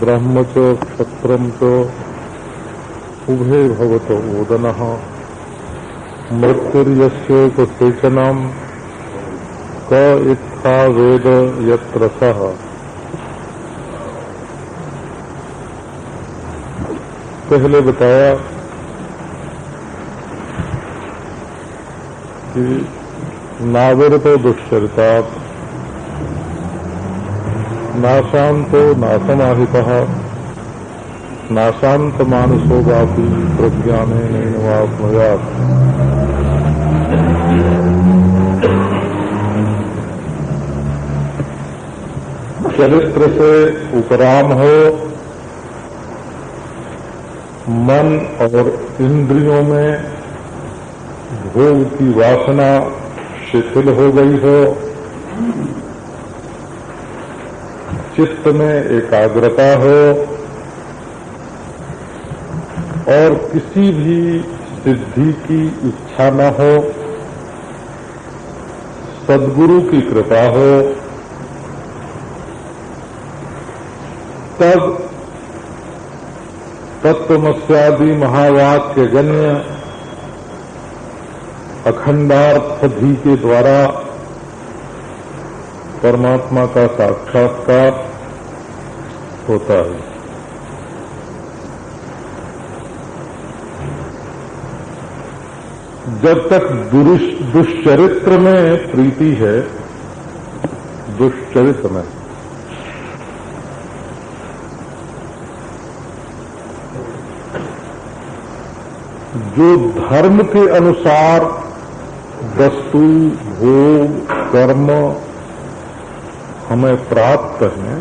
ब्रह्म च क्षत्रम च उभे भवतो ओदनः मृत्युर्यस्य कुसेचनम क इत्था वेद यत्र सः। पहले बताया कि नाविरतो दुश्चरितात् नाशांतो नाशमाहितः नाशांत मानसो वापी प्रज्ञाने नैनवाप्नुयात्। चरित्र से उपराम हो, मन और इंद्रियों में भोग की वासना शिथिल हो गई हो, चित्त में एकाग्रता हो और किसी भी सिद्धि की इच्छा न हो, सद्गुरु की कृपा हो, तब तत्वमस्यादि महावाक्य जन्य अखंडार्थधि के द्वारा परमात्मा का साक्षात्कार होता है। जब तक दुष्चरित्र में प्रीति है, दुष्चरित्र में जो धर्म के अनुसार वस्तु भोग कर्म हमें प्राप्त हैं,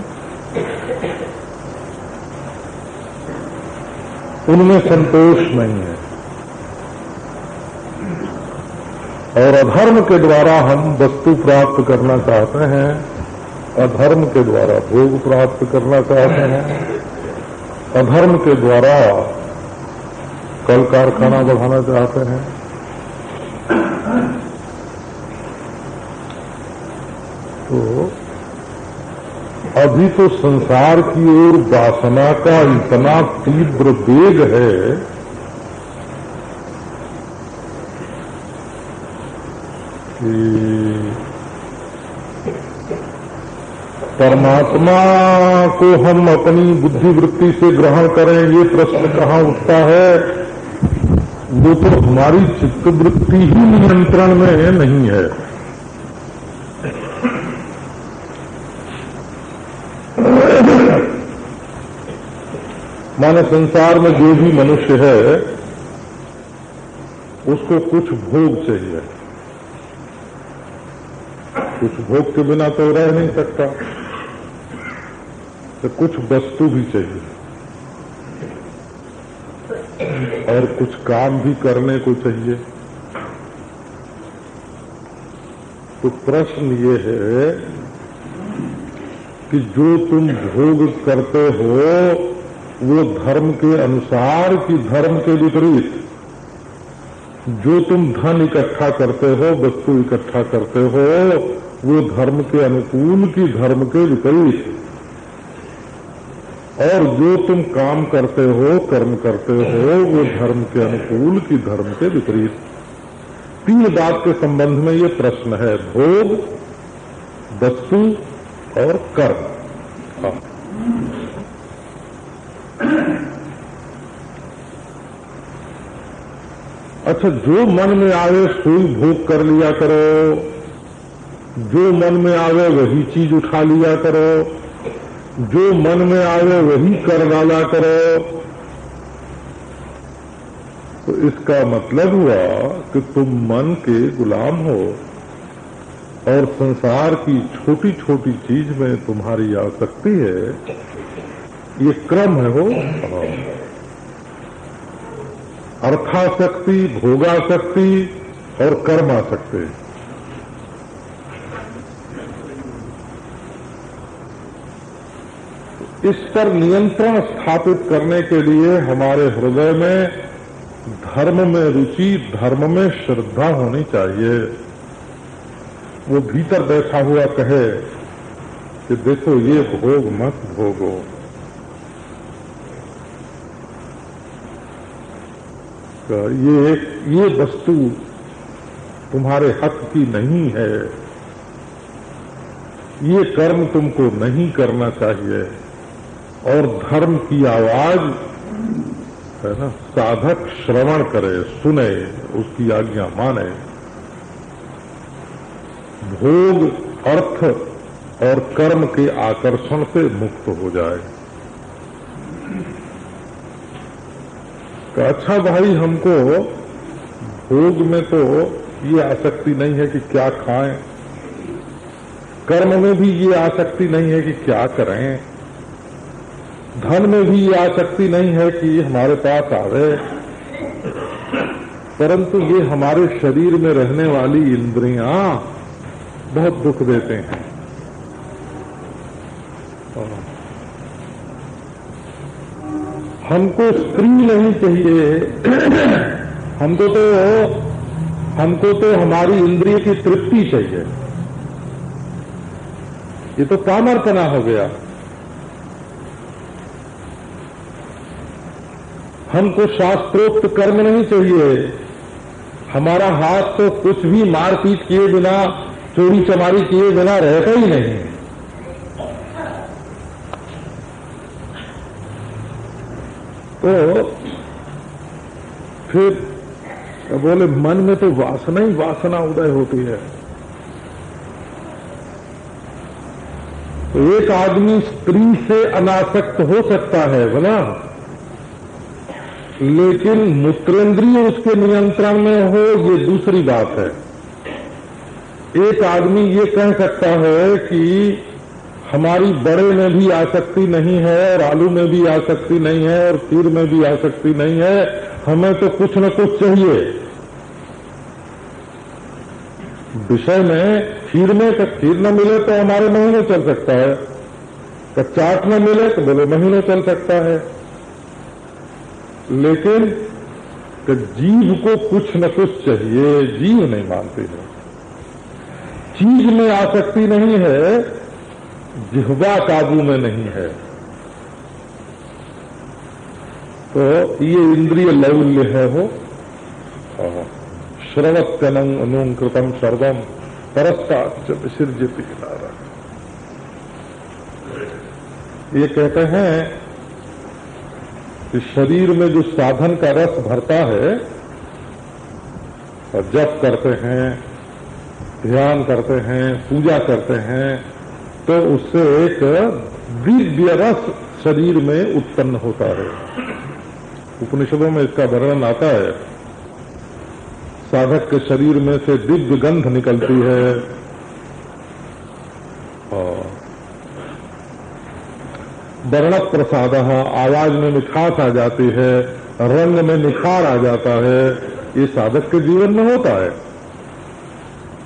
उनमें संतोष नहीं है और अधर्म के द्वारा हम वस्तु प्राप्त करना चाहते हैं, अधर्म के द्वारा भोग प्राप्त करना चाहते हैं, अधर्म के द्वारा कल कारखाना बढ़ाना चाहते हैं। तो अभी तो संसार की ओर वासना का इतना तीव्र वेग है कि परमात्मा को हम अपनी बुद्धिवृत्ति से ग्रहण करें, ये प्रश्न कहाँ उठता है। वो तो हमारी चित्तवृत्ति ही नियंत्रण में नहीं है। माने संसार में जो भी मनुष्य है उसको कुछ भोग चाहिए, कुछ भोग के बिना तो रह नहीं सकता, तो कुछ वस्तु भी चाहिए और कुछ काम भी करने को चाहिए। तो प्रश्न ये है कि जो तुम भोग करते हो वो धर्म के अनुसार कि धर्म के विपरीत। जो तुम धन इकट्ठा करते हो, वस्तु इकट्ठा करते हो, वो धर्म के अनुकूल कि धर्म के विपरीत। और जो तुम काम करते हो, कर्म करते हो, वो धर्म के अनुकूल कि धर्म के विपरीत। 3 बात के संबंध में ये प्रश्न है, भोग, वस्तु और कर्म। हाँ। अच्छा, जो मन में आवे सोई भोग कर लिया करो, जो मन में आवे वही चीज उठा लिया करो, जो मन में आवे वही कर डाला करो। तो इसका मतलब हुआ कि तुम मन के गुलाम हो और संसार की छोटी छोटी चीज में तुम्हारी आसक्ति है। ये क्रम है हो। अर्थासक्ति, भोगासक्ति और कर्मासक्ति। इस पर नियंत्रण स्थापित करने के लिए हमारे हृदय में धर्म में रुचि, धर्म में श्रद्धा होनी चाहिए। वो भीतर बैठा हुआ कहे कि देखो ये भोग मत भोगो, ये वस्तु तुम्हारे हक की नहीं है, ये कर्म तुमको नहीं करना चाहिए। और धर्म की आवाज है ना, साधक श्रवण करे, सुने, उसकी आज्ञा माने, भोग, अर्थ और कर्म के आकर्षण से मुक्त हो जाए। तो अच्छा भाई, हमको भोग में तो ये आसक्ति नहीं है कि क्या खाएं, कर्म में भी ये आसक्ति नहीं है कि क्या करें, धन में भी ये आसक्ति नहीं है कि हमारे पास आवे, परंतु ये हमारे शरीर में रहने वाली इंद्रियां बहुत दुख देते हैं। हमको स्त्री नहीं चाहिए, हमको तो हमारी इंद्रिय की तृप्ति चाहिए। ये तो पामरपना हो गया। हमको शास्त्रोक्त कर्म नहीं चाहिए। हमारा हाथ तो कुछ भी मारपीट किए बिना, चोरी चमारी किए बिना रहता ही नहीं। तो फिर बोले मन में तो वासना ही वासना उदय होती है। तो एक आदमी स्त्री से अनासक्त हो सकता है बोला, लेकिन मूत्रेंद्रिय उसके नियंत्रण में हो, ये दूसरी बात है। एक आदमी ये कह सकता है कि हमारी बड़े में भी आसक्ति नहीं है और आलू में भी आसक्ति नहीं है और खीर में भी आसक्ति नहीं है, हमें तो कुछ न कुछ चाहिए। विषय में खीर में तो खीर न मिले तो हमारे महीने चल सकता है, तो चाट न मिले तो बोले महीने चल सकता है, लेकिन तो जीव को कुछ न कुछ चाहिए। जीव नहीं मानती है, चीज में आसक्ति नहीं है, जिह्वा काबू में नहीं है। तो ये इंद्रिय लौल्य है हो। श्रवत्यनं कृतम सर्वम परस्ताच्च विसर्जति नारा। ये कहते हैं कि शरीर में जो साधन का रस भरता है, और जप करते हैं, ध्यान करते हैं, पूजा करते हैं, तो उससे एक दिव्य रस शरीर में उत्पन्न होता है। उपनिषदों में इसका वर्णन आता है, साधक के शरीर में से दिव्य गंध निकलती है, वर्ण प्रसाद, आवाज में मिठास आ जाती है, रंग में निखार आ जाता है, ये साधक के जीवन में होता है।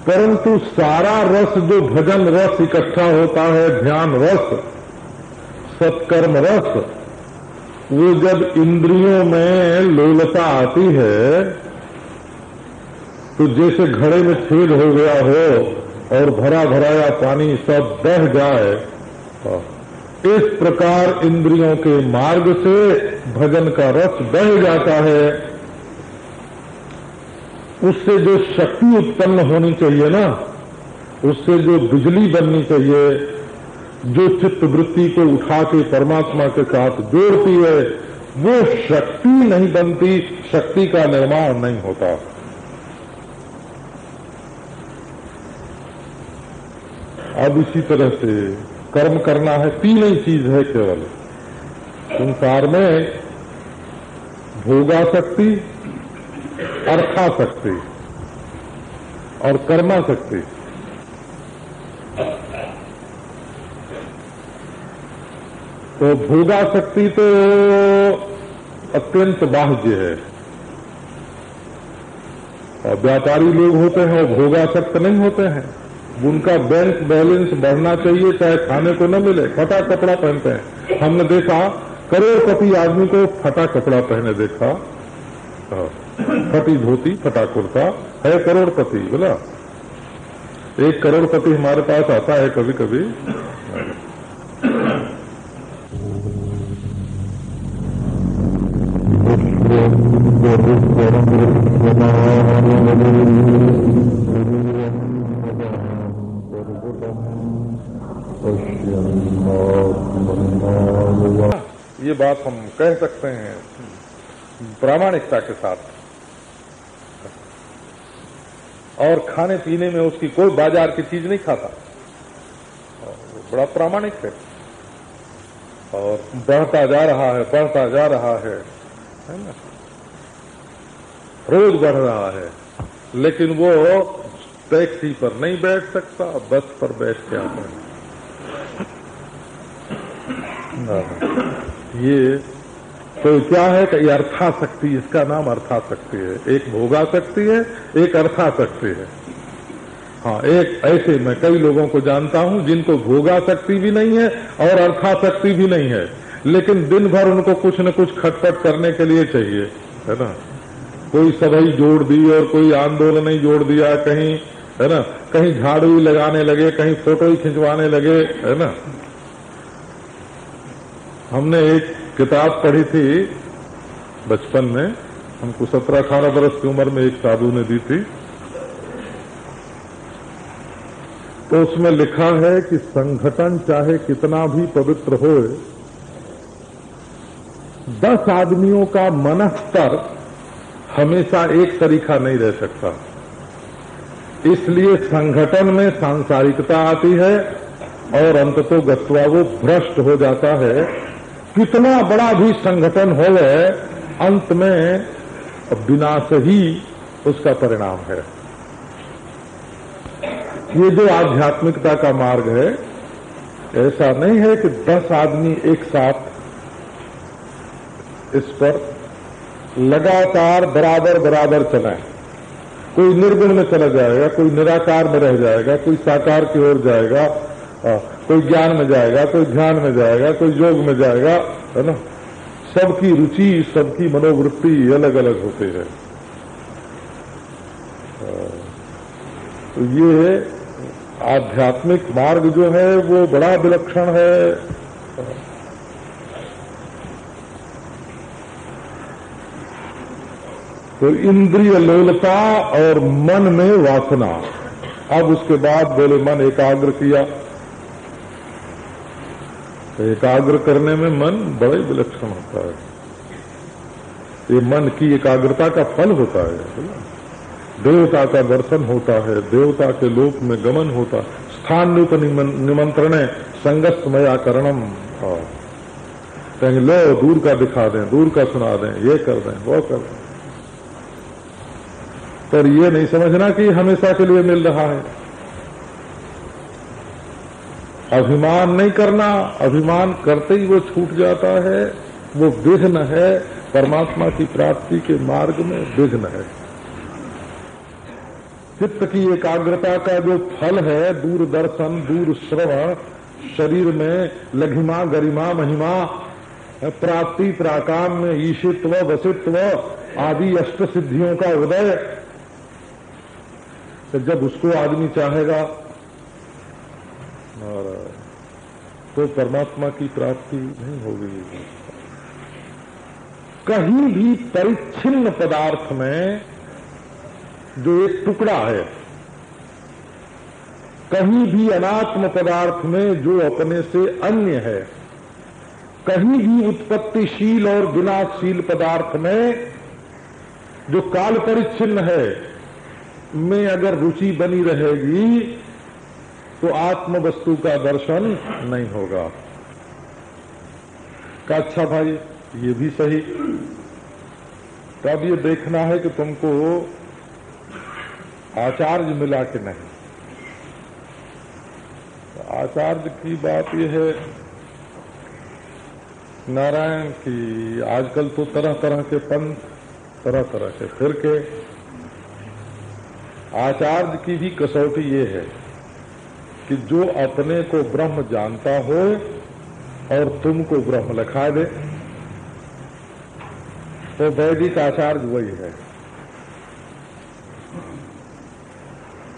परंतु सारा रस जो भजन रस इकट्ठा होता है, ध्यान रस, सत्कर्म रस, वो जब इंद्रियों में लोलता आती है तो जैसे घड़े में छेद हो गया हो और भरा भराया पानी सब बह जाए, इस प्रकार इंद्रियों के मार्ग से भजन का रस बह जाता है। उससे जो शक्ति उत्पन्न होनी चाहिए ना, उससे जो बिजली बननी चाहिए, जो चित्त वृत्ति को उठा के परमात्मा के साथ जोड़ती है, वो शक्ति नहीं बनती, शक्ति का निर्माण नहीं होता। अब इसी तरह से कर्म करना है, तीन ही चीज है केवल संसार में, भोगासक्ति, अर्थासक्ति और कर्मासक्ति। तो भोगासक्ति तो अत्यंत बाह्य है, और व्यापारी लोग होते हैं वो भोगासक्त नहीं होते हैं। उनका बैंक बैलेंस बढ़ना चाहिए चाहे खाने को न मिले, फटा कपड़ा पहनते हैं। हमने देखा करोड़पति आदमी को फटा कपड़ा पहने देखा, फटी धोती फटा कुर्ता है करोड़पति। बोला 1 करोड़पति हमारे पास आता है कभी कभी। ये बात हम कह सकते हैं प्रामाणिकता के साथ। और खाने पीने में उसकी कोई बाजार की चीज नहीं खाता, बड़ा प्रामाणिक है। और बढ़ता जा रहा है, बढ़ता जा रहा है ना, रोज बढ़ रहा है। लेकिन वो टैक्सी पर नहीं बैठ सकता, बस पर बैठ के आता है। ये तो क्या है कि अर्थासक्ति, इसका नाम अर्थासक्ति है। एक भोगासक्ति है, एक अर्थासक्ति है। हाँ, एक ऐसे मैं कई लोगों को जानता हूं जिनको भोगासक्ति भी नहीं है और अर्थासक्ति भी नहीं है, लेकिन दिन भर उनको कुछ न कुछ खटपट करने के लिए चाहिए, है ना। कोई सभई जोड़ दी और कोई आंदोलन ही जोड़ दिया, कहीं है ना, कहीं झाड़ू ही लगाने लगे, कहीं फोटो ही खिंचवाने लगे, है ना। हमने एक किताब पढ़ी थी बचपन में, हमको 17-18 वर्ष की उम्र में एक साधु ने दी थी। तो उसमें लिखा है कि संगठन चाहे कितना भी पवित्र हो, 10 आदमियों का मनस्तर हमेशा एक तरीका नहीं रह सकता। इसलिए संगठन में सांसारिकता आती है और अंततः गत्वा वो भ्रष्ट हो जाता है। कितना बड़ा भी संगठन हो, अंत में विनाश ही उसका परिणाम है। ये जो आध्यात्मिकता का मार्ग है, ऐसा नहीं है कि 10 आदमी एक साथ इस पर लगातार बराबर बराबर चलाएं। कोई निर्गुण में चला जाएगा, कोई निराकार में रह जाएगा, कोई साकार की ओर जाएगा, कोई ज्ञान में जाएगा, कोई ध्यान में जाएगा, कोई योग में जाएगा, है ना। सबकी रुचि, सबकी मनोवृत्ति अलग अलग होती है। तो ये आध्यात्मिक मार्ग जो है वो बड़ा विलक्षण है। तो इंद्रिय लोलता और मन में वासना। अब उसके बाद बोले मन एकाग्र किया, तो एकाग्र करने में मन बड़े विलक्षण होता है। ये मन की एकाग्रता का फल होता है। देवता का दर्शन होता है, देवता के लोक में गमन होता, स्थान रूप निमंत्रणे संगस्तमया करणम। कहेंगे लो दूर का दिखा दें, दूर का सुना दें, ये कर दें, वो कर दें, पर ये नहीं समझना कि हमेशा के लिए मिल रहा है। अभिमान नहीं करना, अभिमान करते ही वो छूट जाता है, वो विघ्न है, परमात्मा की प्राप्ति के मार्ग में विघ्न है। चित्त की एकाग्रता का जो फल है, दूरदर्शन, दूर श्रवण, शरीर में लघिमा गरिमा महिमा, प्राप्ति प्राकाम में ईशित्व वसित्व आदि अष्ट सिद्धियों का उदय, तो जब उसको आदमी चाहेगा, तो परमात्मा की प्राप्ति नहीं होगी। कहीं भी परिच्छिन्न पदार्थ में जो एक टुकड़ा है, कहीं भी अनात्म पदार्थ में जो अपने से अन्य है, कहीं भी उत्पत्तिशील और विनाशशील पदार्थ में जो काल परिच्छिन्न है में अगर रुचि बनी रहेगी तो आत्म वस्तु का दर्शन नहीं होगा। का अच्छा भाई ये भी सही। तो अब ये देखना है कि तुमको आचार्य मिला कि नहीं। आचार्य की बात यह है नारायण की आजकल तो तरह तरह के पंथ, तरह तरह के फिरके। आचार्य की भी कसौटी ये है कि जो अपने को ब्रह्म जानता हो और तुमको ब्रह्म लिखा दे, तो वैदिक आचार्य वही है।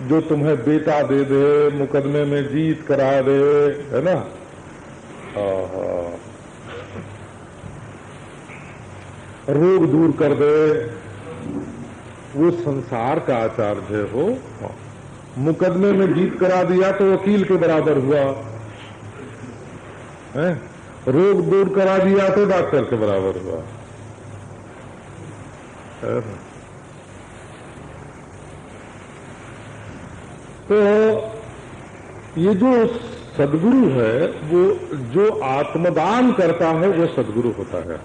जो तुम्हें बेटा दे दे, मुकदमे में जीत करा दे, है ना, रोग दूर कर दे, वो संसार का आचार्य हो। मुकदमे में जीत करा दिया तो वकील के बराबर हुआ है, रोग दूर करा दिया तो डॉक्टर के बराबर हुआ है। तो ये जो सद्गुरु है, वो जो आत्मदान करता है वो सद्गुरु होता है।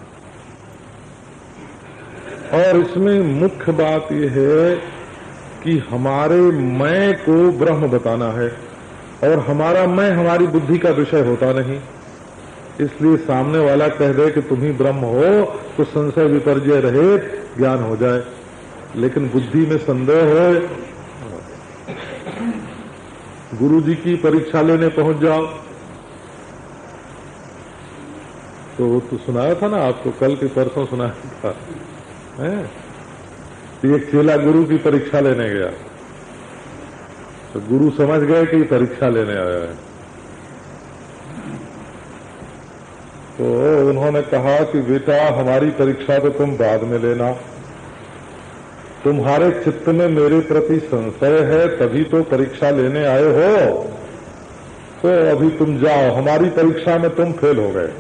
और इसमें मुख्य बात यह है कि हमारे मैं को ब्रह्म बताना है, और हमारा मैं हमारी बुद्धि का विषय होता नहीं। इसलिए सामने वाला कह दे कि तुम ही ब्रह्म हो तो संशय विपर्जय रहित ज्ञान हो जाए। लेकिन बुद्धि में संदेह है, गुरु जी की परीक्षा लेने पहुंच जाओ तो सुनाया था ना आपको, कल के परसों सुनाया था है? एक चेला गुरु की परीक्षा लेने गया तो गुरु समझ गए कि परीक्षा लेने आया है। तो उन्होंने कहा कि बेटा हमारी परीक्षा तो तुम बाद में लेना, तुम्हारे चित्त में मेरे प्रति संशय है तभी तो परीक्षा लेने आए हो, तो अभी तुम जाओ, हमारी परीक्षा में तुम फेल हो गए,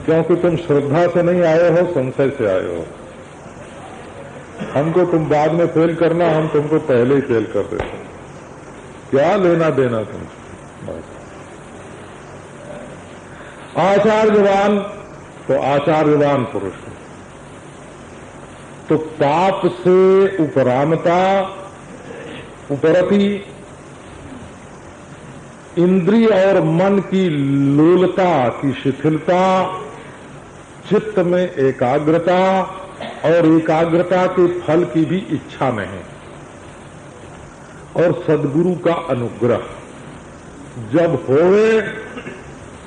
क्योंकि तुम श्रद्धा से नहीं आए हो, संशय से आए हो। हमको तुम बाद में फेल करना, हम तुमको पहले ही फेल कर देते। क्या लेना देना तुम। आचार्यवान तो आचार्यवान पुरुष, तो पाप से उपरामता, उपरति, इंद्रिय और मन की लोलता की शिथिलता, चित्त में एकाग्रता और एकाग्रता के फल की भी इच्छा नहीं, और सद्गुरु का अनुग्रह जब होवे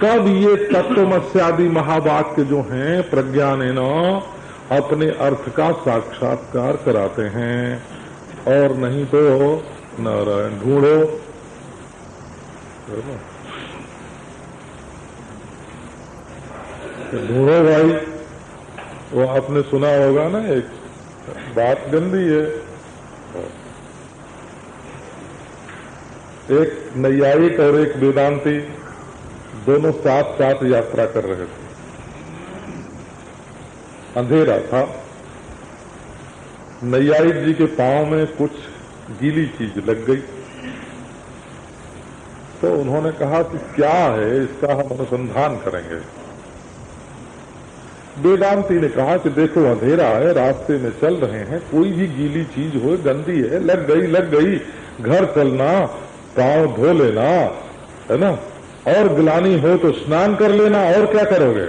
तब ये तत्वमस्यादि महावाक्य जो हैं प्रज्ञानेन अपने अर्थ का साक्षात्कार कराते हैं। और नहीं तो नारायण ढूंढो, ढूंढो भाई। वो आपने सुना होगा ना, एक बात गंदी है। एक नैयायिक और एक वेदांती दोनों साथ साथ यात्रा कर रहे थे। अंधेरा था, नैयायिक जी के पांव में कुछ गीली चीज लग गई, तो उन्होंने कहा कि क्या है, इसका हम अनुसंधान करेंगे। वेदांती ने कहा कि देखो अंधेरा है, रास्ते में चल रहे हैं, कोई भी गीली चीज हो, गंदी है, लग गई, घर चलना, पांव धो लेना, है ना, और गिलानी हो तो स्नान कर लेना, और क्या करोगे।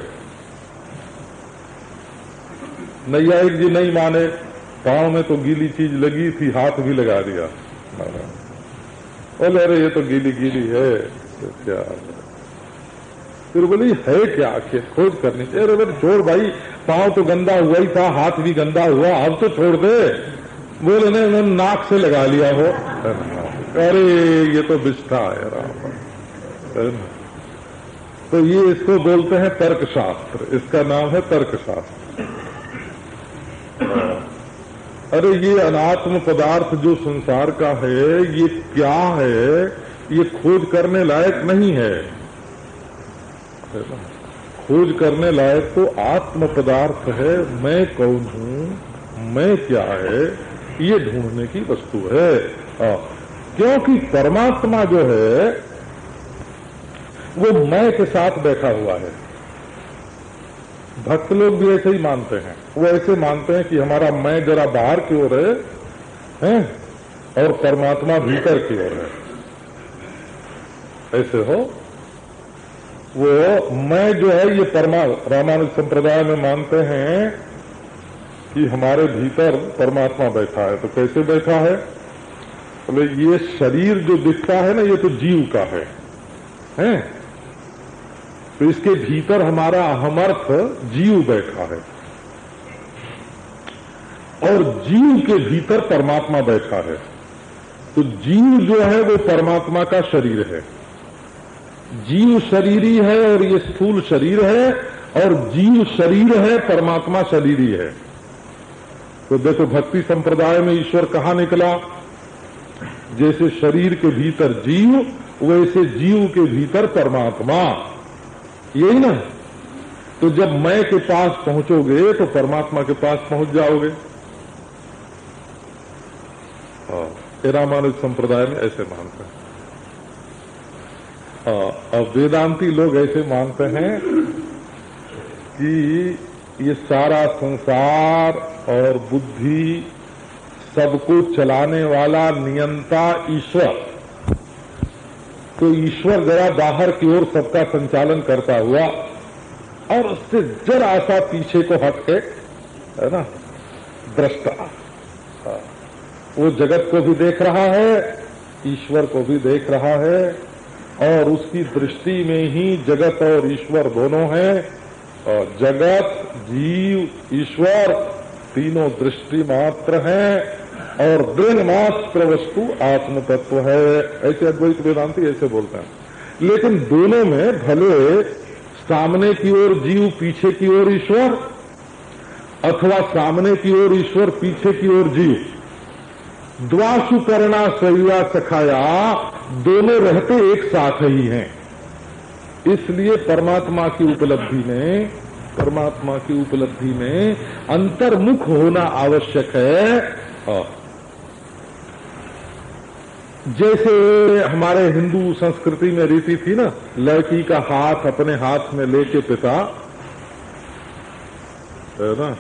नैयायिक जी नहीं माने, पांव में तो गीली चीज लगी थी, हाथ भी लगा दिया। बोले अरे ये तो गीली है, तो क्या। फिर बोली है क्या, खोज करनी चाहिए। अरे बोले छोड़ भाई, पांव तो गंदा हुआ ही था, हाथ भी गंदा हुआ, अब तो छोड़ दे। बोले नहीं, नाक से लगा लिया हो। अरे ये तो बिष्ठा है राम। तो ये इसको बोलते हैं तर्कशास्त्र, इसका नाम है तर्कशास्त्र। अरे ये अनात्म पदार्थ जो संसार का है, ये क्या है, ये खोज करने लायक नहीं है। खोज करने लायक तो आत्म पदार्थ है। मैं कौन हूँ, मैं क्या है, ये ढूंढने की वस्तु है। क्योंकि परमात्मा जो है वो मैं के साथ बैठा हुआ है। भक्त लोग भी ऐसे ही मानते हैं। वो ऐसे मानते हैं कि हमारा मैं जरा बाहर की ओर है और परमात्मा भीतर की ओर है। ऐसे हो, वो मैं जो है ये रामानुज संप्रदाय में मानते हैं कि हमारे भीतर परमात्मा बैठा है। तो कैसे बैठा है? बोले ये शरीर जो दिखता है ना, ये तो जीव का है? तो इसके भीतर हमारा अहमर्थ जीव बैठा है और जीव के भीतर परमात्मा बैठा है। तो जीव जो है वो परमात्मा का शरीर है। जीव शरीरी है और ये स्थूल शरीर है, और जीव शरीर है, परमात्मा शरीरी है। तो देखो भक्ति संप्रदाय में ईश्वर कहाँ निकला? जैसे शरीर के भीतर जीव, वैसे जीव के भीतर परमात्मा। यही ना? तो जब मैं के पास पहुंचोगे तो परमात्मा के पास पहुंच जाओगे। रामानुज संप्रदाय में ऐसे मानते हैं। अब वेदांती लोग ऐसे मानते हैं कि ये सारा संसार और बुद्धि, सबको चलाने वाला नियंता ईश्वर। तो ईश्वर जरा बाहर की ओर सबका संचालन करता हुआ और उससे जरा सा पीछे को हट के, है ना, दृष्टा, वो जगत को भी देख रहा है, ईश्वर को भी देख रहा है, और उसकी दृष्टि में ही जगत और ईश्वर दोनों हैं। और जगत, जीव, ईश्वर तीनों दृष्टि मात्र हैं और दृढ़ मात्र वस्तु आत्म तत्व है। ऐसे अद्वैत वेदांती ऐसे बोलते हैं। लेकिन दोनों में भले सामने की ओर जीव, पीछे की ओर ईश्वर, अथवा सामने की ओर ईश्वर, पीछे की ओर जीव, द्वासु करना सैया सखाया, दोनों रहते एक साथ ही हैं। इसलिए परमात्मा की उपलब्धि में अंतर्मुख होना आवश्यक है। जैसे हमारे हिंदू संस्कृति में रीति थी ना, लड़की का हाथ अपने हाथ में लेके पिता, है ना,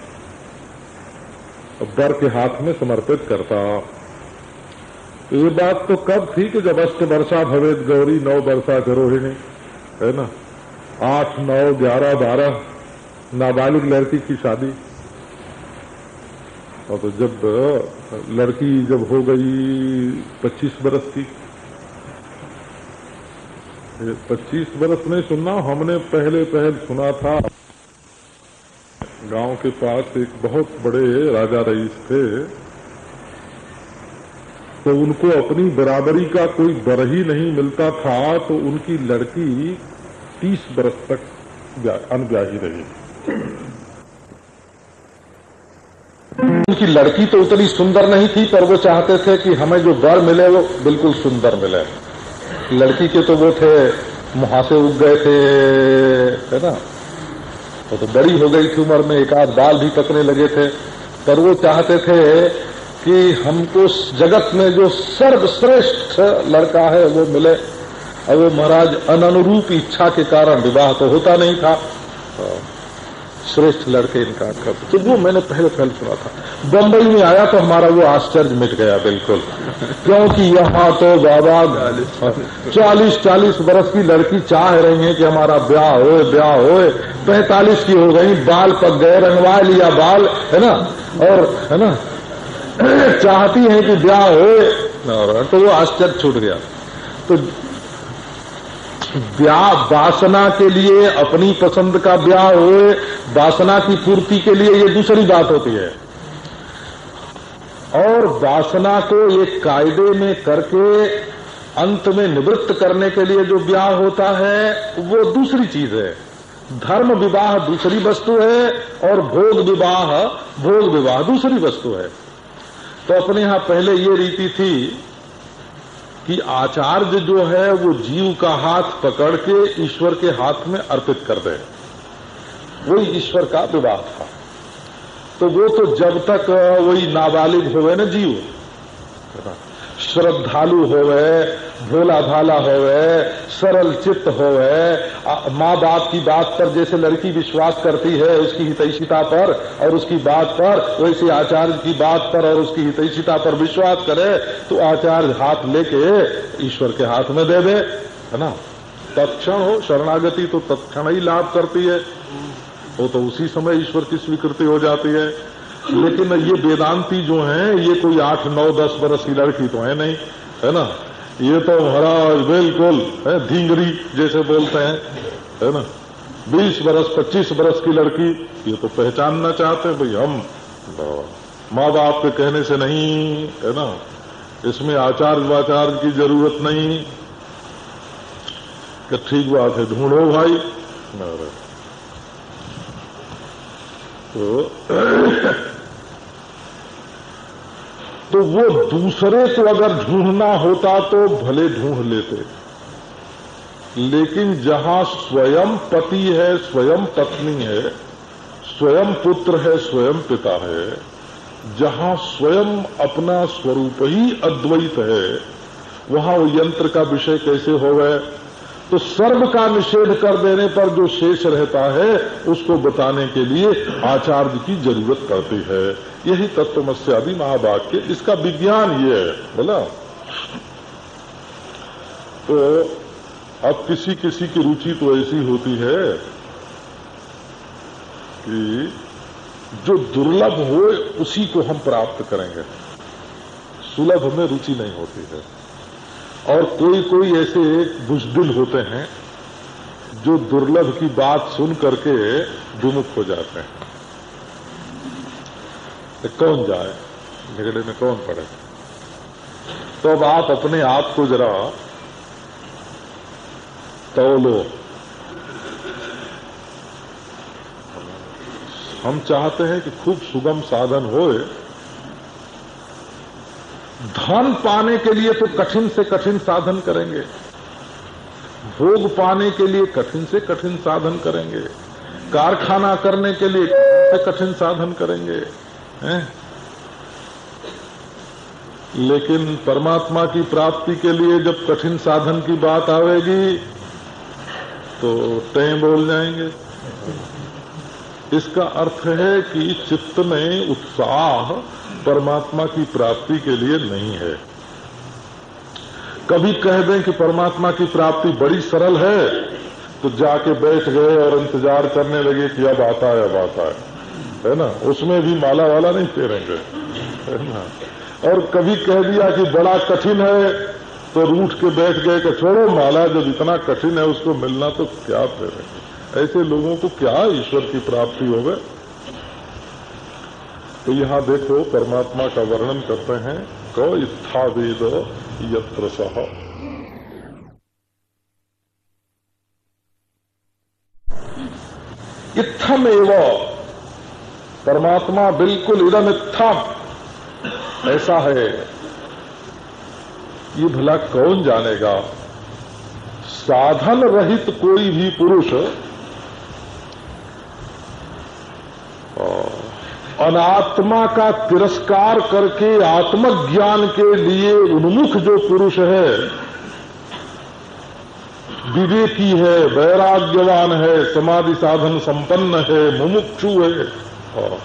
वर के हाथ में समर्पित करता। ये बात तो कब थी कि जब 8 वर्षा भवेद गौरी 9 वर्षा गरोहिणी, है ना, 8, 9, 11, 12 नाबालिग लड़की की शादी। और तो जब लड़की जब हो गई 25 बरस की, 25 बरस नहीं सुनना, हमने पहले सुना था। गांव के पास एक बहुत बड़े राजा रईस थे, तो उनको अपनी बराबरी का कोई बर ही नहीं मिलता था, तो उनकी लड़की 30 बरस तक अनब्याही रही। उनकी लड़की तो उतनी सुंदर नहीं थी, पर वो चाहते थे कि हमें जो बर मिले वो बिल्कुल सुंदर मिले। लड़की के तो वो थे, मुहासे उग गए थे, है ना, वो तो बड़ी हो गई थी उम्र में, एक आध बाल भी पकने लगे थे, पर वो चाहते थे कि हमको जगत में जो सर्वश्रेष्ठ लड़का है वो मिले। और वो महाराज अनुरूप इच्छा के कारण विवाह तो होता नहीं था, श्रेष्ठ लड़के इनका कब। तो वो मैंने पहले सुना था। बंबई में आया तो हमारा वो आश्चर्य मिट गया बिल्कुल, क्योंकि यहाँ तो बाबा 40 बरस की लड़की चाह रही है कि हमारा ब्याह होए। 45 की हो गई, बाल पक गए, रंगवा लिया बाल, है ना, और है ना, चाहती है कि ब्याह हो, तो वो आश्चर्य छूट गया। तो ब्याह वासना के लिए, अपनी पसंद का ब्याह होए, वासना की पूर्ति के लिए, ये दूसरी बात होती है। और वासना को एक कायदे में करके अंत में निवृत्त करने के लिए जो ब्याह होता है वो दूसरी चीज है। धर्म विवाह दूसरी वस्तु है और भोग विवाह दूसरी वस्तु है। तो अपने यहां पहले ये रीति थी कि आचार्य जो है वो जीव का हाथ पकड़ के ईश्वर के हाथ में अर्पित कर दे, वही ईश्वर का विवाह था। तो वो तो जब तक वही नाबालिग होवे न जीव, श्रद्धालु होवे, भोला भाला होवे, सरल चित्त होवे, माँ बाप की बात पर जैसे लड़की विश्वास करती है उसकी हितैषिता पर और उसकी बात पर, वैसे आचार्य की बात पर और उसकी हितैषिता पर विश्वास करे तो आचार्य हाथ लेके ईश्वर के हाथ में दे दे, है ना। तत्क्षण हो शरणागति तो तत्क्षण ही लाभ करती है, वो तो उसी समय ईश्वर की स्वीकृति हो जाती है। लेकिन ये वेदांती जो हैं ये कोई 8, 9, 10 बरस की लड़की तो है नहीं, है ना। ये तो महाराज बिल्कुल है धींगरी जैसे बोलते हैं, है ना। 20 बरस 25 बरस की लड़की ये तो पहचानना चाहते हैं भाई हम माँ बाप के कहने से नहीं, है ना, इसमें आचार्य वाचार्य की जरूरत नहीं। कि ठीक बात है, ढूंढो भाई। तो वो दूसरे को अगर ढूंढना होता तो भले ढूंढ लेते, लेकिन जहां स्वयं पति है, स्वयं पत्नी है, स्वयं पुत्र है, स्वयं पिता है, जहां स्वयं अपना स्वरूप ही अद्वैत है, वहां वो यंत्र का विषय कैसे हो गए। तो सर्व का निषेध कर देने पर जो शेष रहता है उसको बताने के लिए आचार्य की जरूरत पड़ती है। यही तत्वमस्यादि महावाक्य, इसका विज्ञान ये है बोला। तो अब किसी किसी की रुचि तो ऐसी होती है कि जो दुर्लभ हो उसी को हम प्राप्त करेंगे, सुलभ में रुचि नहीं होती है। और कोई कोई ऐसे बुजदिल होते हैं जो दुर्लभ की बात सुन करके विमुख हो जाते हैं। तो कौन जाए झगड़े में, कौन पड़े। तो अब आप अपने आप को जरा तौलो। हम चाहते हैं कि खूब सुगम साधन होए। धन पाने के लिए तो कठिन से कठिन साधन करेंगे, भोग पाने के लिए कठिन से कठिन साधन करेंगे, कारखाना करने के लिए कठिन से कठिन साधन करेंगे, हैं? लेकिन परमात्मा की प्राप्ति के लिए जब कठिन साधन की बात आवेगी तो टें बोल जाएंगे। इसका अर्थ है कि चित्त में उत्साह परमात्मा की प्राप्ति के लिए नहीं है। कभी कह दें कि परमात्मा की प्राप्ति बड़ी सरल है तो जाके बैठ गए और इंतजार करने लगे कि अब आता है ना, उसमें भी माला वाला नहीं फेरेंगे, है ना। और कभी कह दिया कि बड़ा कठिन है तो रूठ के बैठ गए कि छोड़ो माला, जब इतना कठिन है उसको मिलना तो क्या फेरेंगे। ऐसे लोगों को क्या ईश्वर की प्राप्ति होगी। तो यहां देखो परमात्मा का वर्णन करते हैं, क इत्था वेद यत्र सः। इत्थम एवं, परमात्मा बिल्कुल इदम इत्थम, ऐसा है। ये भला कौन जानेगा। साधन रहित कोई भी पुरुष अनात्मा का तिरस्कार करके आत्मज्ञान के लिए उन्मुख जो पुरुष है, विवेकी है, वैराग्यवान है, समाधि साधन संपन्न है, मुमुक्षु है और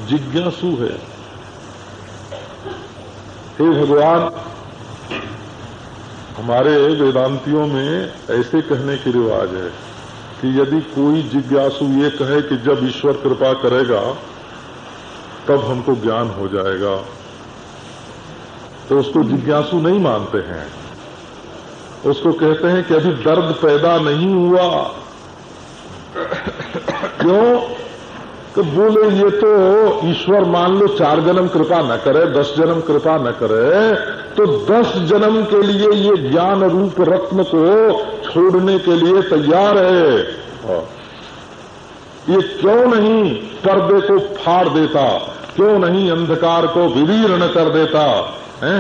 जिज्ञासु है। हे भगवान, हमारे वेदांतियों में ऐसे कहने की रिवाज है कि यदि कोई जिज्ञासु ये कहे कि जब ईश्वर कृपा करेगा तब हमको ज्ञान हो जाएगा, तो उसको जिज्ञासु नहीं मानते हैं। उसको कहते हैं कि अभी दर्द पैदा नहीं हुआ। क्यों? तो बोले ये तो ईश्वर मान लो 4 जन्म कृपा न करे, 10 जन्म कृपा न करे, तो 10 जन्म के लिए ये ज्ञान रूप रत्न को छोड़ने के लिए तैयार है। ये क्यों नहीं पर्दे को फाड़ देता, क्यों नहीं अंधकार को विदीर्ण कर देता है,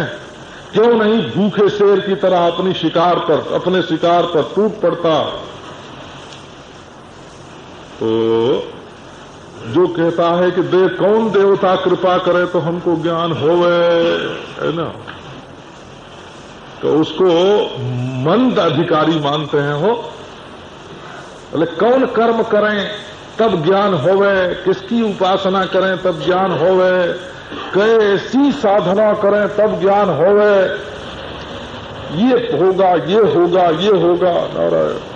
क्यों नहीं भूखे शेर की तरह अपने शिकार पर टूट पड़ता। तो जो कहता है कि कौन देवता कृपा करे तो हमको ज्ञान होवे, है ना, तो उसको मंद अधिकारी मानते हैं हो। बोले कौन कर्म करें तब ज्ञान होवे, किसकी उपासना करें तब ज्ञान होवे, कैसी साधना करें तब ज्ञान होवे, ये होगा ये होगा ये होगा। नारायण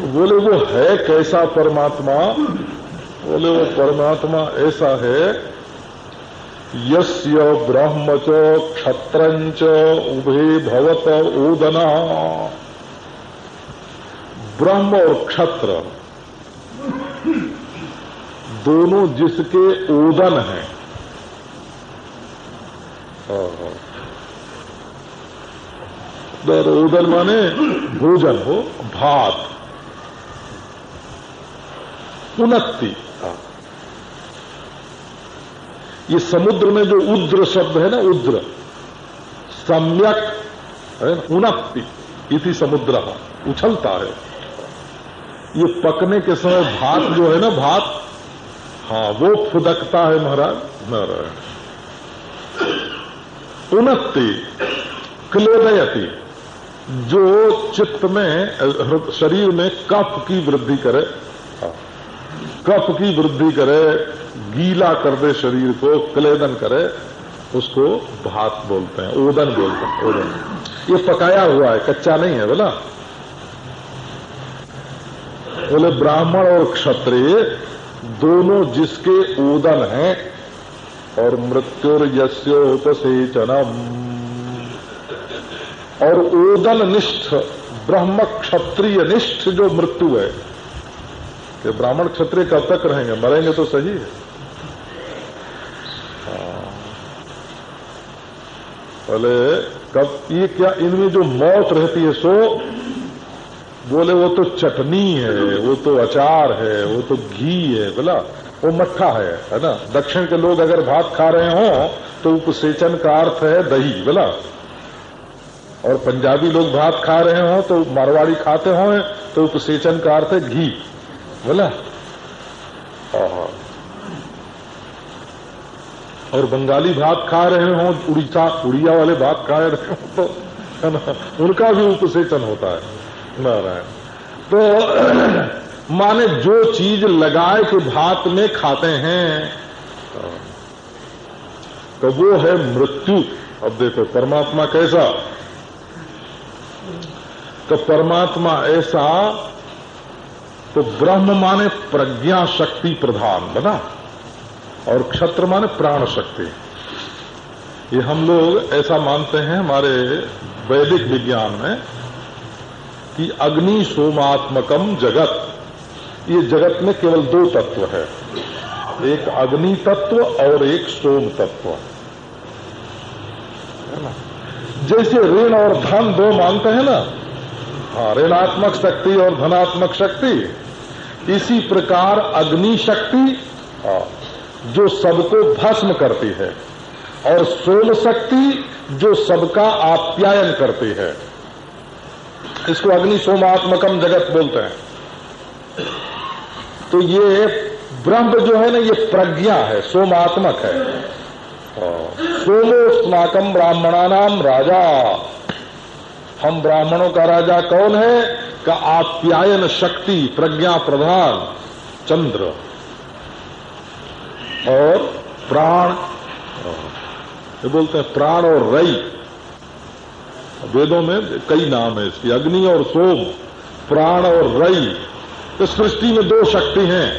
बोले वो है कैसा परमात्मा? बोले वो परमात्मा ऐसा है, यस्य ब्रह्म च क्षत्रंच उभे भवत ओदना। ब्रह्म और क्षत्र दोनों जिसके ओदन हैं, ओदन माने भोजन हो, भात, उन्नति। ये समुद्र में जो उद्र शब्द है ना, उद्र सम्यक है, उन्नति इति समुद्र उछलता है। ये पकने के समय भात जो है ना, भात, हाँ वो फुदकता है महाराज। नारायण उन्नति क्लेदयति, जो चित्त में शरीर में कफ की वृद्धि करे, कफ की वृद्धि करे, गीला कर दे शरीर को, क्लेदन करे, उसको भात बोलते हैं, ओदन बोलते हैं। ओदन ये पकाया हुआ है, कच्चा नहीं है। बोला बोले ब्राह्मण और क्षत्रिय दोनों जिसके ओदन हैं, और मृत्युर यस्योपसेचनम, और ओदन निष्ठ ब्रह्म क्षत्रिय निष्ठ जो मृत्यु है, कि ब्राह्मण क्षत्रिय कब तक रहेंगे, मरेंगे तो सही है। बोले कब ये क्या इनमें जो मौत रहती है सो, बोले वो तो चटनी है, वो तो अचार है, वो तो घी है, बोला वो मट्ठा है ना। दक्षिण के लोग अगर भात खा रहे हो तो उपसेचन का अर्थ है दही, बोला। और पंजाबी लोग भात खा रहे हो तो मारवाड़ी खाते हो तो उपसेचन का अर्थ है घी, बोला। और बंगाली भात खा रहे हो, उड़िया वाले भात खा रहे हो तो है ना, उनका भी उपसेचन होता है। नारायण तो माने जो चीज लगाए के भात में खाते हैं तो वो है मृत्यु। अब देखो परमात्मा कैसा, तो परमात्मा ऐसा, तो ब्रह्म माने प्रज्ञा शक्ति प्रधान बना, और क्षत्र माने प्राण शक्ति। ये हम लोग ऐसा मानते हैं हमारे वैदिक विज्ञान में कि अग्नि सोमात्मकम जगत, ये जगत में केवल 2 तत्व है, एक अग्नि तत्व और एक सोम तत्व, है ना। जैसे ऋण और धन 2 मानते हैं ना, हाँ, ऋणात्मक शक्ति और धनात्मक शक्ति, इसी प्रकार अग्नि शक्ति जो सबको भस्म करती है, और सोम शक्ति जो सबका आप्यायन करती है, इसको अग्नि सोमात्मकम जगत बोलते हैं। तो ये ब्रह्म जो है ना, ये प्रज्ञा है, सोमात्मक है। सोमोस्माकम ब्राह्मणानाम राजा, हम ब्राह्मणों का राजा कौन है? का आप्यायन शक्ति, प्रज्ञा प्रधान चंद्र, और प्राण, ये बोलते हैं प्राण और रई। वेदों में कई नाम है इसकी, अग्नि और सोम, प्राण और रई। तो सृष्टि में 2 शक्ति हैं।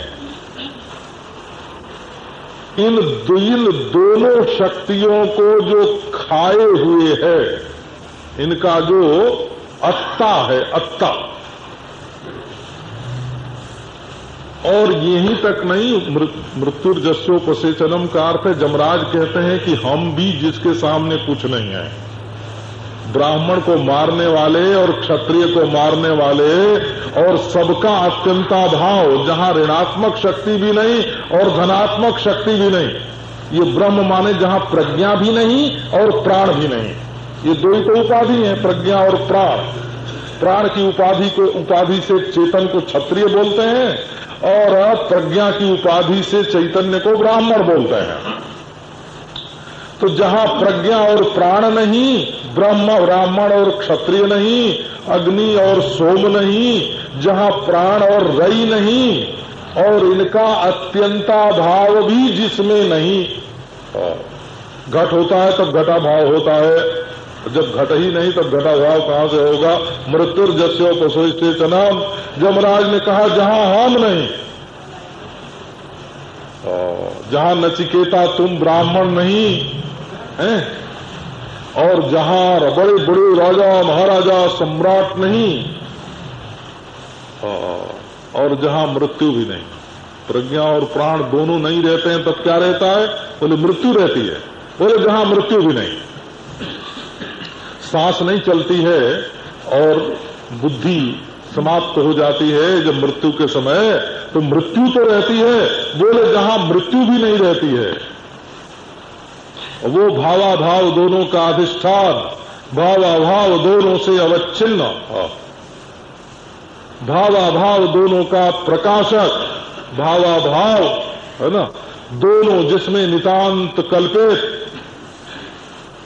इन दोनों शक्तियों को जो खाए हुए है, इनका जो अत्ता है, अत्ता और यहीं तक नहीं, मृत्युर्जस्योपसेचनम का अर्थ है, जमराज कहते हैं कि हम भी जिसके सामने कुछ नहीं है, ब्राह्मण को मारने वाले और क्षत्रिय को मारने वाले और सबका अत्यंताभाव, जहां ऋणात्मक शक्ति भी नहीं और धनात्मक शक्ति भी नहीं, ये ब्रह्म माने जहां प्रज्ञा भी नहीं और प्राण भी नहीं। ये दो ही तो उपाधि है, प्रज्ञा और प्राण। प्राण की उपाधि से चेतन को क्षत्रिय बोलते हैं और प्रज्ञा की उपाधि से चैतन्य को ब्राह्मण बोलते हैं। तो जहां प्रज्ञा और प्राण नहीं, ब्रह्म ब्राह्मण और क्षत्रिय नहीं, अग्नि और सोम नहीं, जहां प्राण और रई नहीं और इनका अत्यंताभाव भी जिसमें नहीं। घट होता है तब घटाभाव होता है, जब घट ही नहीं तब घटाभाव कहां से होगा। मृत्युर्जस्योपसेचनम, जमराज ने कहा जहां हम नहीं, जहां नचिकेता तुम ब्राह्मण नहीं हैं, और जहां बड़े बड़े राजा महाराजा सम्राट नहीं, और जहां मृत्यु भी नहीं, प्रज्ञा और प्राण दोनों नहीं रहते हैं, तब क्या रहता है? बोले मृत्यु रहती है। बोले जहां मृत्यु भी नहीं, सांस नहीं चलती है और बुद्धि समाप्त हो जाती है जब मृत्यु के समय, तो मृत्यु तो रहती है। बोले जहां मृत्यु भी नहीं रहती है, वो भावाभाव दोनों का अधिष्ठान, भावाभाव दोनों से अवच्छिन्न, भावाभाव दोनों का प्रकाशक, भावाभाव है ना, दोनों जिसमें नितांत कल्पित,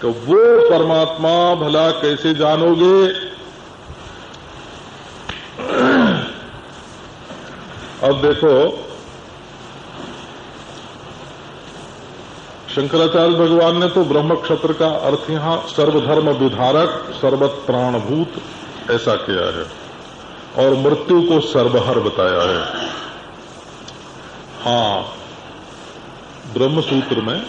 तो वो परमात्मा भला कैसे जानोगे? अब देखो, शंकराचार्य भगवान ने तो ब्रह्म क्षत्र का अर्थ यहां सर्वधर्म विधारक, सर्वत्राणभूत ऐसा किया है, और मृत्यु को सर्वहर बताया है। हाँ, ब्रह्मसूत्र में,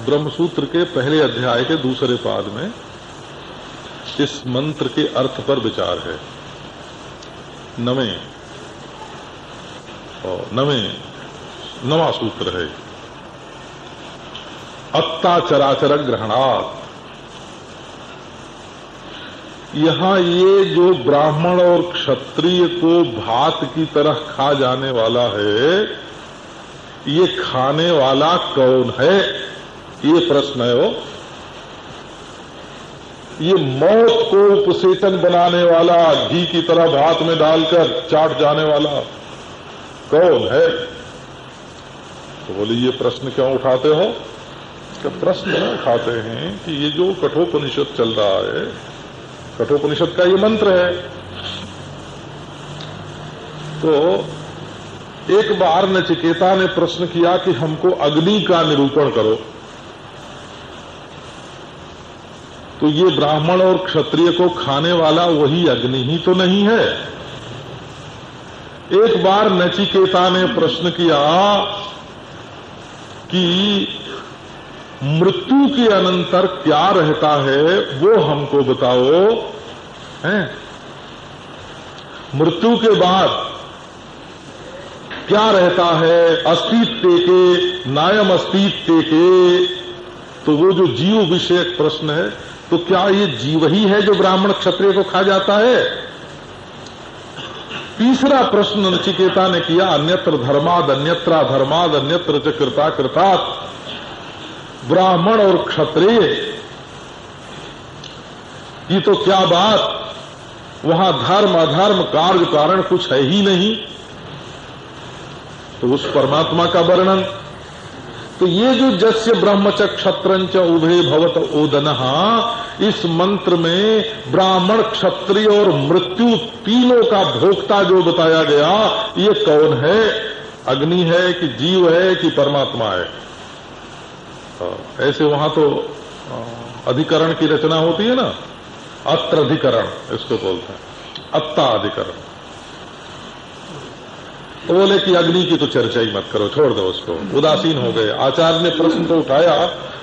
ब्रह्मसूत्र के पहले अध्याय के दूसरे पाद में इस मंत्र के अर्थ पर विचार है। नवा सूत्र है, अत्ता चराचर ग्रहणात्। यहां ये जो ब्राह्मण और क्षत्रिय को भात की तरह खा जाने वाला है, ये खाने वाला कौन है? ये प्रश्न है। वो ये मौत को उपसेचन बनाने वाला, घी की तरह भात में डालकर चाट जाने वाला कौन है? तो बोले ये प्रश्न क्यों उठाते हो? क्या प्रश्न उठाते हैं कि ये जो कठोपनिषद चल रहा है, कठोपनिषद का ये मंत्र है, तो एक बार नचिकेता ने प्रश्न किया कि हमको अग्नि का निरूपण करो। तो ये ब्राह्मण और क्षत्रिय को खाने वाला वही अग्नि ही तो नहीं है। एक बार नचिकेता ने प्रश्न किया कि मृत्यु के अनंतर क्या रहता है, वो हमको बताओ। हैं? मृत्यु के बाद क्या रहता है? अस्तित्व के, नायम अस्तित्व के। तो वो जो जीव विषयक प्रश्न है, तो क्या ये जीव ही है जो ब्राह्मण क्षत्रिय को खा जाता है? तीसरा प्रश्न नचिकेता ने किया, अन्यत्र धर्माद अन्यत्रा धर्माद अन्यत्र च कृता कृतात्। ब्राह्मण और क्षत्रिय, ये तो क्या बात, वहां धर्म अधर्म कार्य कारण कुछ है ही नहीं। तो उस परमात्मा का वर्णन, तो ये जो जस्य ब्रह्मच क्षत्रंच उभे भवत ओदनहा, इस मंत्र में ब्राह्मण क्षत्रिय और मृत्यु तीनों का भोक्ता जो बताया गया, ये कौन है? अग्नि है कि जीव है कि परमात्मा है? ऐसे वहां तो अधिकरण की रचना होती है ना, अत्र अधिकरण इसको बोलते हैं, अत्ता अधिकरण। तो बोले कि अग्नि की तो चर्चा ही मत करो, छोड़ दो उसको, उदासीन हो गए। आचार्य ने प्रश्न तो उठाया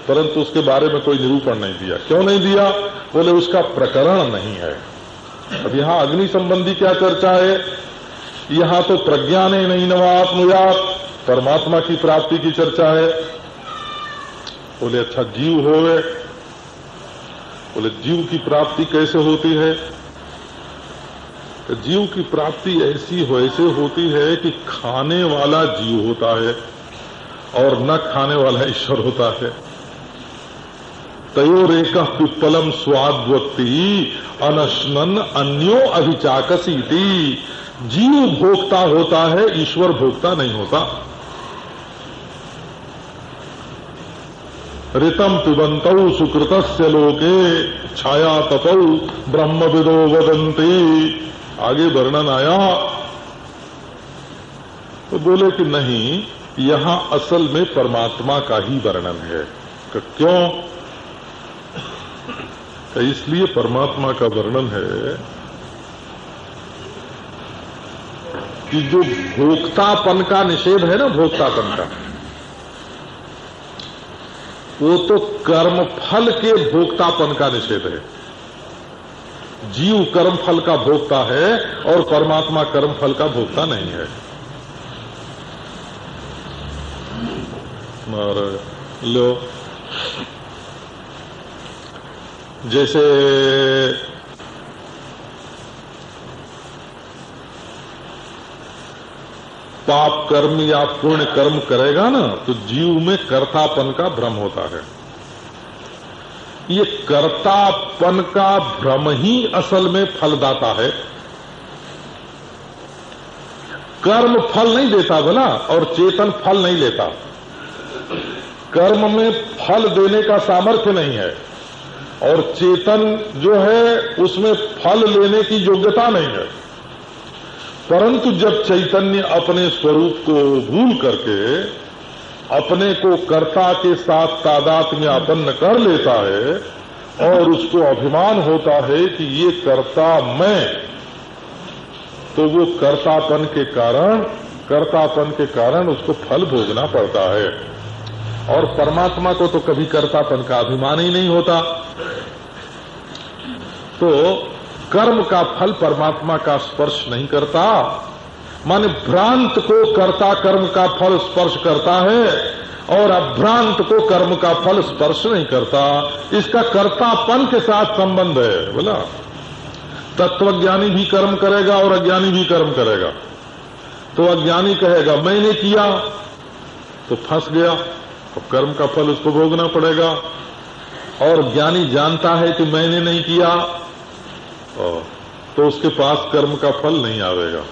परंतु उसके बारे में कोई निरूपण नहीं दिया। क्यों नहीं दिया? बोले उसका प्रकरण नहीं है। अब यहां अग्नि संबंधी क्या चर्चा है? यहां तो प्रज्ञाने नहीं नवात्मयात, परमात्मा की प्राप्ति की चर्चा है। बोले अच्छा जीव होवे, बोले जीव की प्राप्ति कैसे होती है? तो जीव की प्राप्ति ऐसे होती है कि खाने वाला जीव होता है और न खाने वाला ईश्वर होता है। तयोरेकः पिप्पलम स्वाद्वत्ति अनश्नन अन्यो अभिचाकसीति। जीव भोक्ता होता है, ईश्वर भोक्ता नहीं होता। ऋतम पिबन्तौ सुकृतस्य लोके छाया तपौ ब्रह्मविदो वदन्ति। आगे वर्णन आया तो बोले कि नहीं, यहां असल में परमात्मा का ही वर्णन है। क्यों? तो इसलिए परमात्मा का वर्णन है कि जो भोक्तापन का निषेध है ना, भोक्तापन का, वो तो कर्म फल के भोक्तापन का निषेध है। जीव कर्म फल का भोक्ता है और परमात्मा कर्म फल का भोक्ता नहीं है। और लो जैसे पाप कर्म या पुण्य कर्म करेगा ना, तो जीव में कर्तापन का भ्रम होता है। ये कर्तापन का भ्रम ही असल में फलदाता है। कर्म फल नहीं देता भला, और चेतन फल नहीं लेता। कर्म में फल देने का सामर्थ्य नहीं है, और चेतन जो है उसमें फल लेने की योग्यता नहीं है। परंतु जब चैतन्य अपने स्वरूप को भूल करके अपने को कर्ता के साथ तादात्म्य आपन्न कर लेता है और उसको अभिमान होता है कि ये कर्ता मैं, तो वो कर्तापन के कारण उसको फल भोगना पड़ता है। और परमात्मा को तो कभी कर्तापन का अभिमान ही नहीं होता। तो कर्म का फल परमात्मा का स्पर्श नहीं करता, माने भ्रांत को कर्ता कर्म का फल स्पर्श करता है और अभ्रांत को कर्म का फल स्पर्श नहीं करता। इसका कर्तापन के साथ संबंध है। बोला तत्वज्ञानी भी कर्म करेगा और अज्ञानी भी कर्म करेगा। तो अज्ञानी कहेगा मैंने किया, तो फंस गया, अब कर्म का फल उसको भोगना पड़ेगा। और ज्ञानी जानता है कि मैंने नहीं किया, तो उसके पास कर्म का फल नहीं आवेगा।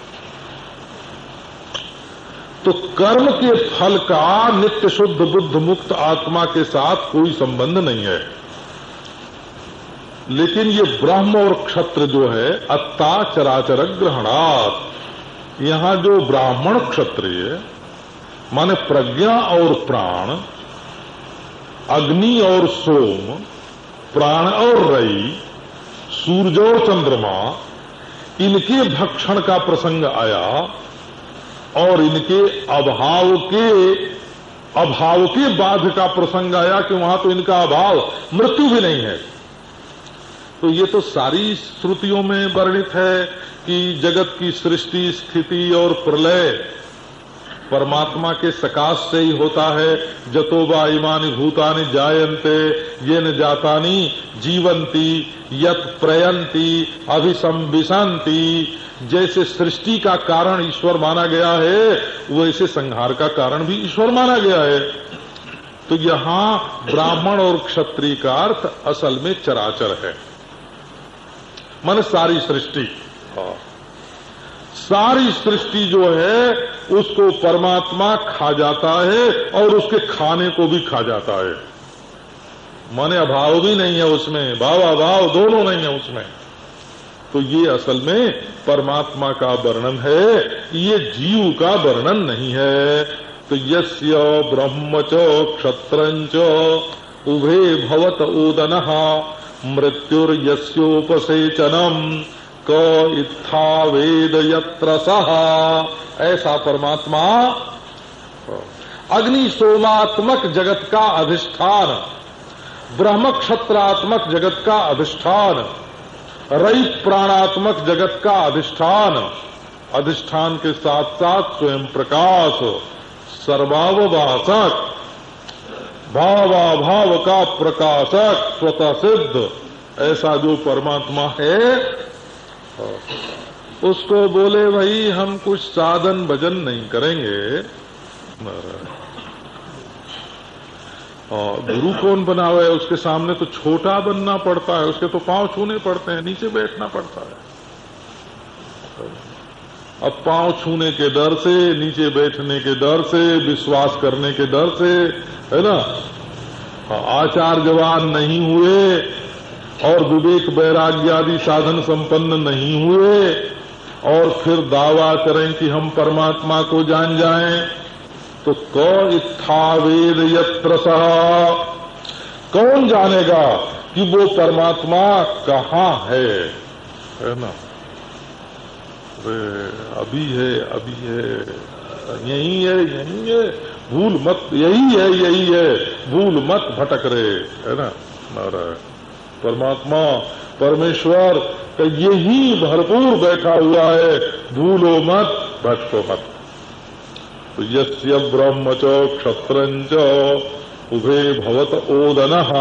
तो कर्म के फल का नित्य शुद्ध बुद्ध मुक्त आत्मा के साथ कोई संबंध नहीं है। लेकिन ये ब्रह्म और क्षत्र जो है अत्ता चराचर ग्रहणात्, यहां जो ब्राह्मण क्षत्रिय माने प्रज्ञा और प्राण, अग्नि और सोम, प्राण और रई, सूर्य और चंद्रमा, इनके भक्षण का प्रसंग आया और इनके अभाव के बाध का प्रसंग आया कि वहां तो इनका अभाव, मृत्यु भी नहीं है। तो ये तो सारी श्रुतियों में वर्णित है कि जगत की सृष्टि स्थिति और प्रलय परमात्मा के सकाश से ही होता है। जतो वा इमानि भूतानि जायन्ते येन जातानि जीवन्ति यत् प्रयन्ति अभिसंविशन्ति। जैसे सृष्टि का कारण ईश्वर माना गया है, वैसे संहार का कारण भी ईश्वर माना गया है। तो यहां ब्राह्मण और क्षत्रिय का अर्थ असल में चराचर है, माने सारी सृष्टि। सारी सृष्टि जो है उसको परमात्मा खा जाता है और उसके खाने को भी खा जाता है। माने अभाव भी नहीं है उसमें, भाव अभाव दोनों नहीं है उसमें। तो ये असल में परमात्मा का वर्णन है, ये जीव का वर्णन नहीं है। तो यस्य ब्रह्म च क्षत्रञ्च उभे भवत ओदनः मृत्युर्यस्योपसेचनम क इत्था वेद यत्र सः। ऐसा परमात्मा अग्नि सोमात्मक जगत का अधिष्ठान, ब्रह्म क्षत्रात्मक जगत का अधिष्ठान रहित प्राणात्मक जगत का अधिष्ठान, अधिष्ठान के साथ साथ स्वयं प्रकाश, सर्वावभाषक, भावाभाव का प्रकाशक, स्वतः सिद्ध, ऐसा जो परमात्मा है, उसको बोले भाई हम कुछ साधन भजन नहीं करेंगे। और गुरु कौन बना हुआ है, उसके सामने तो छोटा बनना पड़ता है, उसके तो पांव छूने पड़ते हैं, नीचे बैठना पड़ता है। अब पांव छूने के डर से, नीचे बैठने के डर से, विश्वास करने के डर से, है ना, आचार जवान नहीं हुए और विवेक वैराग्य आदि साधन संपन्न नहीं हुए और फिर दावा करें कि हम परमात्मा को जान जाएं, तो कौन इत्था वेद यत्र सः, कौन जानेगा कि वो परमात्मा कहाँ है ना। अभी है, अभी है, यही है, यही है, भूल मत, यही है, यही है, भूल मत भटक रहे, है ना। परमात्मा परमेश्वर का यही भरपूर बैठा हुआ है, भूलो मत, भटको मत। तो यस्य ब्रह्म च क्षत्रं च उभे भवत ओदनः,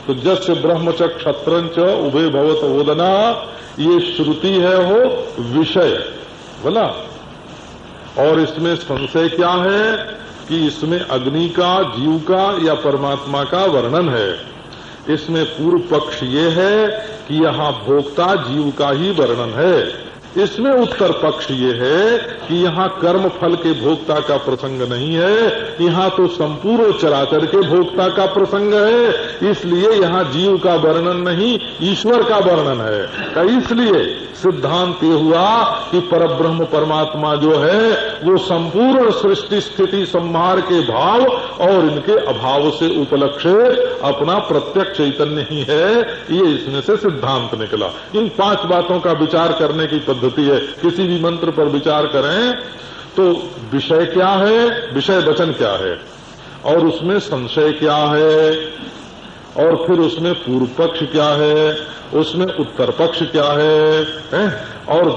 तो यस्य ब्रह्म च क्षत्रं च उभे भवत ओदनः, ये श्रुति है हो विषय, बोला। और इसमें संशय क्या है कि इसमें अग्नि का, जीव का या परमात्मा का वर्णन है। इसमें पूर्व पक्ष ये है कि यहाँ भोक्ता जीव का ही वर्णन है। इसमें उत्तर पक्ष ये है कि यहाँ कर्म फल के भोक्ता का प्रसंग नहीं है, यहाँ तो संपूर्ण चराचर के भोक्ता का प्रसंग है। इसलिए यहाँ जीव का वर्णन नहीं, ईश्वर का वर्णन है। तो इसलिए सिद्धांत ये हुआ कि परब्रह्म परमात्मा जो है वो संपूर्ण सृष्टि स्थिति संहार के भाव और इनके अभाव से उपलक्षित अपना प्रत्यक्ष चैतन्य ही है। ये इसमें से सिद्धांत निकला। इन 5 बातों का विचार करने की पद्धति है। किसी भी मंत्र पर विचार करें तो विषय क्या है, विषय वचन क्या है, और उसमें संशय क्या है, और फिर उसमें पूर्व पक्ष क्या है, उसमें उत्तर पक्ष क्या है, और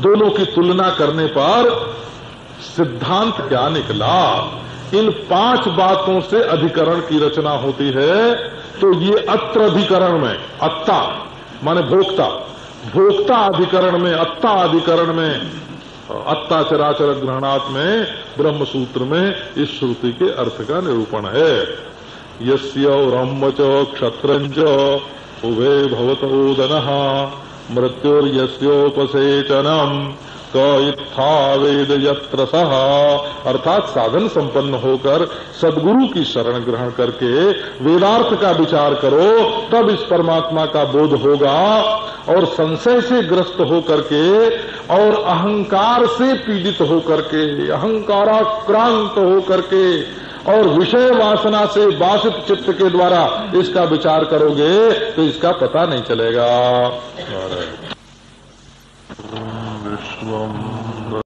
दोनों की तुलना करने पर सिद्धांत क्या निकला। इन 5 बातों से अधिकरण की रचना होती है। तो ये अत्र अधिकरण में, अत्ता माने भोक्ता, भोक्ता अधिकरण में, अत्ता अधिकरण में, अत्ता चराचर ग्रहणात् में ब्रह्म सूत्र में इस श्रुति के अर्थ का निरूपण है। यस्य ब्रह्म च क्षत्रं च उभे भवत ओदनः मृत्युर्यस्योपसेचनम् क इत्था वेद यत्र सः, अर्थात साधन संपन्न होकर सद्गुरु की शरण ग्रहण करके वेदार्थ का विचार करो, तब इस परमात्मा का बोध होगा। और संशय से ग्रस्त होकर के और अहंकार से पीड़ित होकर के, अहंकाराक्रांत होकर के और विषय वासना से वासित चित्त के द्वारा इसका विचार करोगे तो इसका पता नहीं चलेगा। विश्वम